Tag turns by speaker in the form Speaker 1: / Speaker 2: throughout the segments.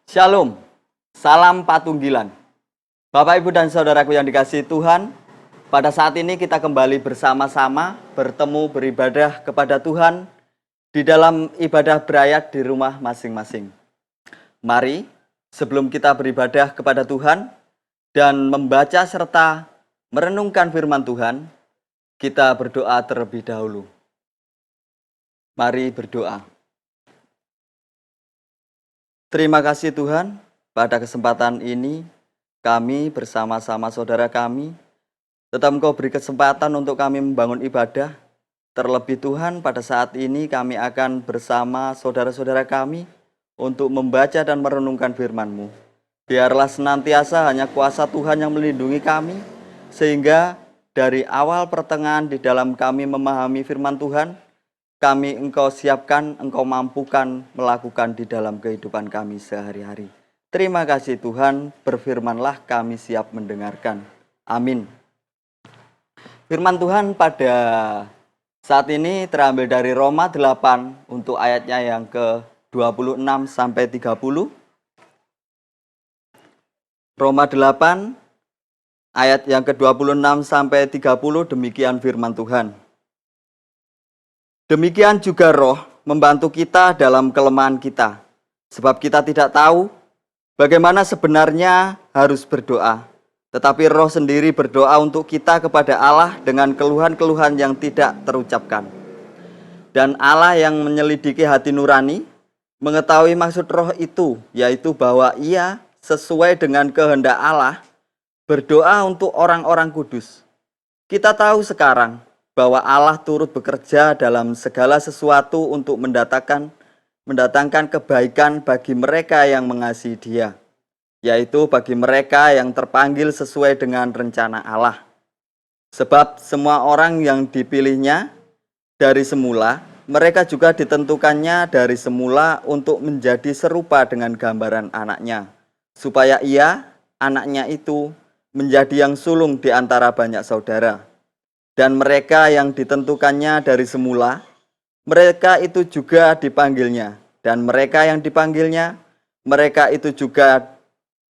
Speaker 1: Shalom, salam patunggilan. Bapak, Ibu, dan saudaraku yang dikasihi Tuhan, pada saat ini kita kembali bersama-sama bertemu beribadah kepada Tuhan di dalam ibadah berayat di rumah masing-masing. Mari, sebelum kita beribadah kepada Tuhan dan membaca serta merenungkan firman Tuhan, kita berdoa terlebih dahulu. Mari berdoa. Terima kasih Tuhan, pada kesempatan ini kami bersama-sama saudara kami tetap Engkau beri kesempatan untuk kami membangun ibadah. Terlebih Tuhan, pada saat ini kami akan bersama saudara-saudara kami untuk membaca dan merenungkan firman-Mu. Biarlah senantiasa hanya kuasa Tuhan yang melindungi kami, sehingga dari awal pertengahan di dalam kami memahami firman Tuhan, kami Engkau siapkan, Engkau mampukan melakukan di dalam kehidupan kami sehari-hari. Terima kasih Tuhan, berfirmanlah kami siap mendengarkan. Amin. Firman Tuhan pada saat ini terambil dari Roma 8 untuk ayatnya yang ke-26 sampai 30. Roma 8 ayat yang ke-26 sampai 30, demikian firman Tuhan. Demikian juga Roh membantu kita dalam kelemahan kita, sebab kita tidak tahu bagaimana sebenarnya harus berdoa. Tetapi Roh sendiri berdoa untuk kita kepada Allah dengan keluhan-keluhan yang tidak terucapkan. Dan Allah yang menyelidiki hati nurani, mengetahui maksud Roh itu, yaitu bahwa Ia sesuai dengan kehendak Allah, berdoa untuk orang-orang kudus. Kita tahu sekarang bahwa Allah turut bekerja dalam segala sesuatu untuk mendatangkan kebaikan bagi mereka yang mengasihi Dia, yaitu bagi mereka yang terpanggil sesuai dengan rencana Allah. Sebab semua orang yang dipilihnya dari semula, mereka juga ditentukannya dari semula untuk menjadi serupa dengan gambaran anaknya, supaya Ia, anaknya itu, menjadi yang sulung di antara banyak saudara. Dan mereka yang ditentukannya dari semula, mereka itu juga dipanggilnya. Dan mereka yang dipanggilnya, mereka itu juga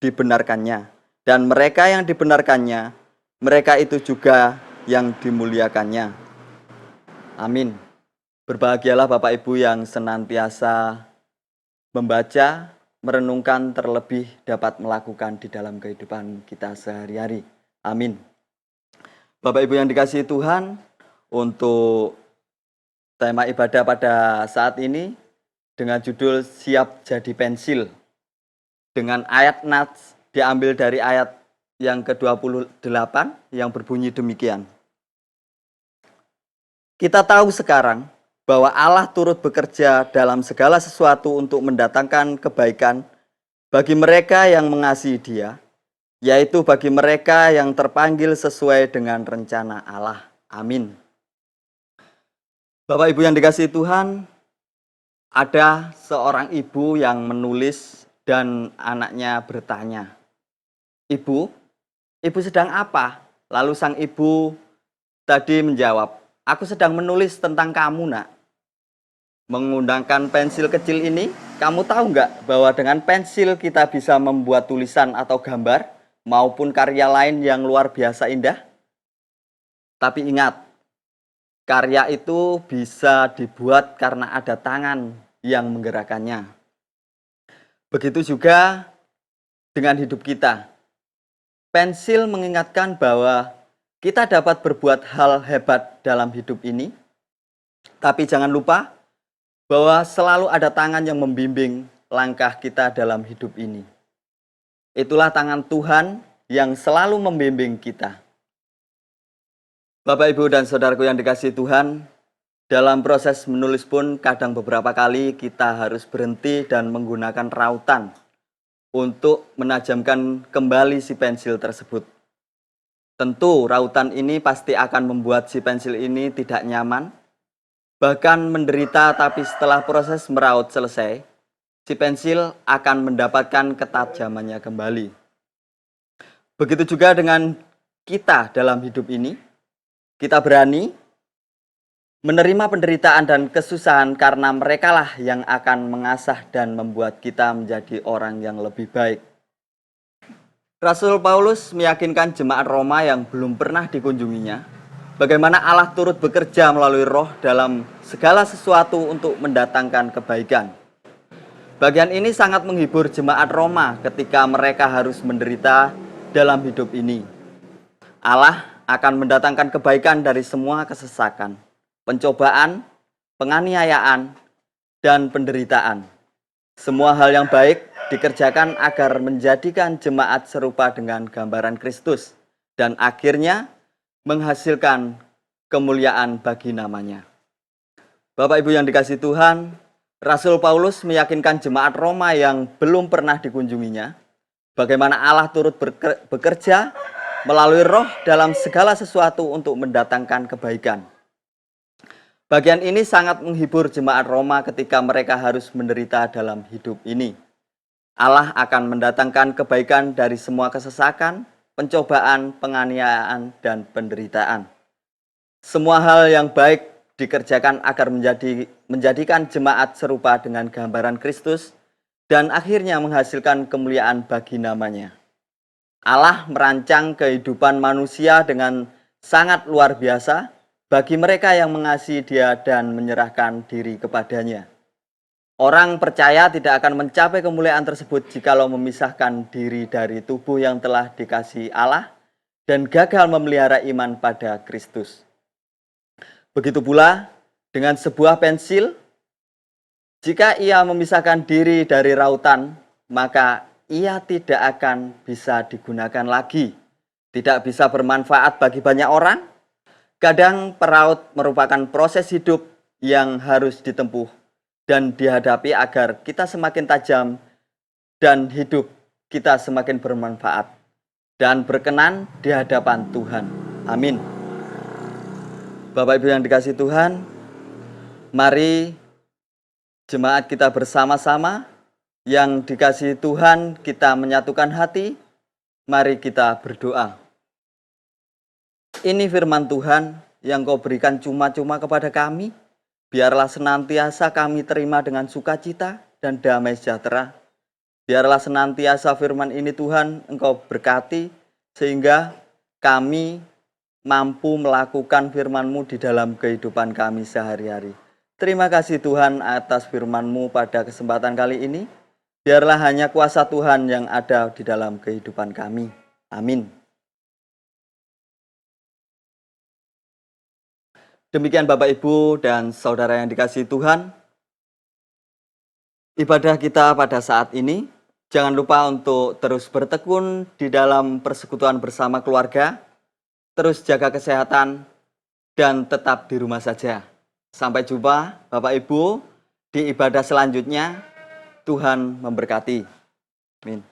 Speaker 1: dibenarkannya. Dan mereka yang dibenarkannya, mereka itu juga yang dimuliakannya. Amin. Berbahagialah Bapak Ibu yang senantiasa membaca, merenungkan, terlebih dapat melakukan di dalam kehidupan kita sehari-hari. Amin. Bapak Ibu yang dikasihi Tuhan, untuk tema ibadah pada saat ini dengan judul Siap Jadi Pensil, dengan ayat nats diambil dari ayat yang ke-28 yang berbunyi demikian. Kita tahu sekarang bahwa Allah turut bekerja dalam segala sesuatu untuk mendatangkan kebaikan bagi mereka yang mengasihi Dia, yaitu bagi mereka yang terpanggil sesuai dengan rencana Allah. Amin. Bapak Ibu yang dikasihi Tuhan, ada seorang ibu yang menulis dan anaknya bertanya, "Ibu, ibu sedang apa?" Lalu sang ibu tadi menjawab, "Aku sedang menulis tentang kamu, Nak." Menggunakan pensil kecil ini, kamu tahu nggak bahwa dengan pensil kita bisa membuat tulisan atau gambar maupun karya lain yang luar biasa indah? Tapi ingat, karya itu bisa dibuat karena ada tangan yang menggerakkannya. Begitu juga dengan hidup kita. Pensil mengingatkan bahwa kita dapat berbuat hal hebat dalam hidup ini, tapi jangan lupa bahwa selalu ada tangan yang membimbing langkah kita dalam hidup ini. Itulah tangan Tuhan yang selalu membimbing kita. Bapak, Ibu, dan saudaraku yang dikasihi Tuhan, dalam proses menulis pun kadang beberapa kali kita harus berhenti dan menggunakan rautan untuk menajamkan kembali si pensil tersebut. Tentu rautan ini pasti akan membuat si pensil ini tidak nyaman, bahkan menderita, tapi setelah proses meraut selesai, si pensil akan mendapatkan ketajamannya kembali. Begitu juga dengan kita dalam hidup ini, kita berani Menerima penderitaan dan kesusahan karena merekalah yang akan mengasah dan membuat kita menjadi orang yang lebih baik. Rasul Paulus meyakinkan jemaat Roma yang belum pernah dikunjunginya, bagaimana Allah turut bekerja melalui roh dalam segala sesuatu untuk mendatangkan kebaikan. Bagian ini sangat menghibur jemaat Roma ketika mereka harus menderita dalam hidup ini. Allah akan mendatangkan kebaikan dari semua kesesakan, pencobaan, penganiayaan, dan penderitaan. Semua hal yang baik dikerjakan agar menjadikan jemaat serupa dengan gambaran Kristus dan akhirnya menghasilkan kemuliaan bagi namanya. Bapak Ibu yang dikasihi Tuhan, Rasul Paulus meyakinkan jemaat Roma yang belum pernah dikunjunginya, bagaimana Allah turut bekerja melalui roh dalam segala sesuatu untuk mendatangkan kebaikan. Bagian ini sangat menghibur jemaat Roma ketika mereka harus menderita dalam hidup ini. Allah akan mendatangkan kebaikan dari semua kesesakan, pencobaan, penganiayaan, dan penderitaan. Semua hal yang baik dikerjakan agar menjadikan jemaat serupa dengan gambaran Kristus dan akhirnya menghasilkan kemuliaan bagi namanya. Allah merancang kehidupan manusia dengan sangat luar biasa bagi mereka yang mengasihi Dia dan menyerahkan diri kepadanya. Orang percaya tidak akan mencapai kemuliaan tersebut jikalau memisahkan diri dari tubuh yang telah dikasihi Allah dan gagal memelihara iman pada Kristus. Begitu pula dengan sebuah pensil, jika ia memisahkan diri dari rautan, maka ia tidak akan bisa digunakan lagi. Tidak bisa bermanfaat bagi banyak orang. Kadang peraut merupakan proses hidup yang harus ditempuh dan dihadapi agar kita semakin tajam dan hidup kita semakin bermanfaat dan berkenan di hadapan Tuhan. Amin. Bapak Ibu yang dikasihi Tuhan, mari jemaat kita bersama-sama yang dikasihi Tuhan, kita menyatukan hati, mari kita berdoa. Ini firman Tuhan yang Kau berikan cuma-cuma kepada kami, biarlah senantiasa kami terima dengan sukacita dan damai sejahtera. Biarlah senantiasa firman ini Tuhan Engkau berkati, sehingga kami mampu melakukan firman-Mu di dalam kehidupan kami sehari-hari. Terima kasih Tuhan atas firman-Mu pada kesempatan kali ini. Biarlah hanya kuasa Tuhan yang ada di dalam kehidupan kami. Amin. Demikian Bapak Ibu dan Saudara yang dikasihi Tuhan, ibadah kita pada saat ini. Jangan lupa untuk terus bertekun di dalam persekutuan bersama keluarga, terus jaga kesehatan, dan tetap di rumah saja. Sampai jumpa Bapak Ibu di ibadah selanjutnya. Tuhan memberkati. Amin.